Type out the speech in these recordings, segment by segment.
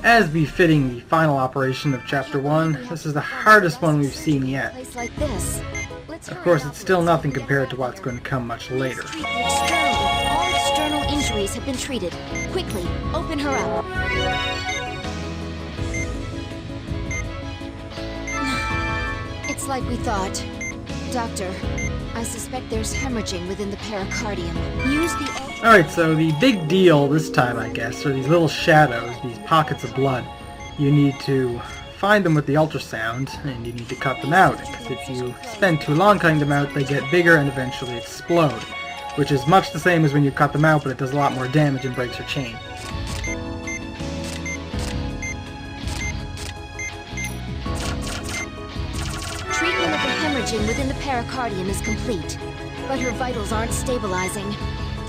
As befitting the final operation of Chapter 1, this is the hardest one we've seen yet. Of course, it's still nothing compared to what's going to come much later. All external injuries have been treated. Quickly, open her up. It's like we thought. Doctor, I suspect there's hemorrhaging within the pericardium. Use the... Alright, so the big deal this time, I guess, are these little shadows, these pockets of blood. You need to find them with the ultrasound, and you need to cut them out, because if you spend too long cutting them out, they get bigger and eventually explode, which is much the same as when you cut them out, but it does a lot more damage and breaks your chain. Treatment of the hemorrhaging within the pericardium is complete, but her vitals aren't stabilizing.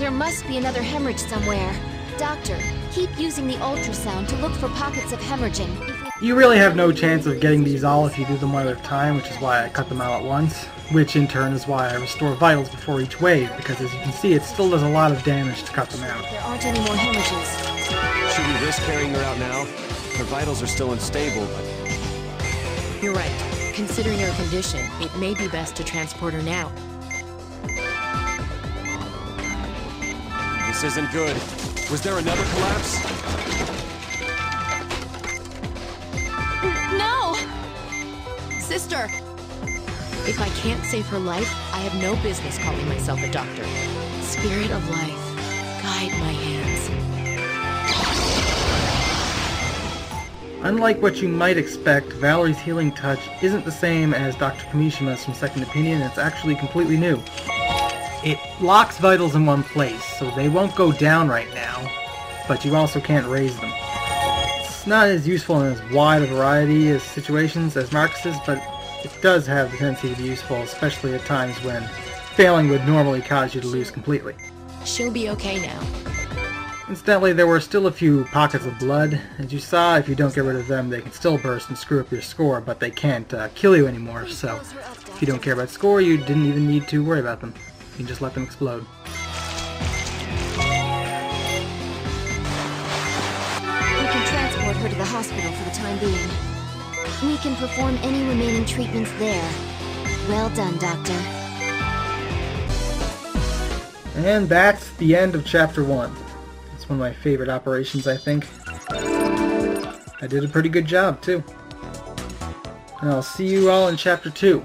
There must be another hemorrhage somewhere. Doctor, keep using the ultrasound to look for pockets of hemorrhaging. You really have no chance of getting these all if you do them one at a time, which is why I cut them out at once, which in turn is why I restore vitals before each wave, because as you can see, it still does a lot of damage to cut them out. There aren't any more hemorrhages. Should we risk carrying her out now? Her vitals are still unstable, but... You're right. Considering her condition, it may be best to transport her now. This isn't good. Was there another collapse? No! Sister! If I can't save her life, I have no business calling myself a doctor. Spirit of life, guide my hands. Unlike what you might expect, Valerie's healing touch isn't the same as Dr. Kimishima's from Second Opinion. It's actually completely new. It locks vitals in one place, so they won't go down right now, but you also can't raise them. It's not as useful in as wide a variety of situations as Marcus's, but it does have the tendency to be useful, especially at times when failing would normally cause you to lose completely. She'll be okay now. Incidentally, there were still a few pockets of blood. As you saw, if you don't get rid of them, they can still burst and screw up your score, but they can't kill you anymore, so if you don't care about score, you didn't even need to worry about them. You can just let them explode. We can transport her to the hospital for the time being. We can perform any remaining treatments there. Well done, Doctor. And that's the end of Chapter 1. It's one of my favorite operations, I think. I did a pretty good job, too. And I'll see you all in Chapter 2.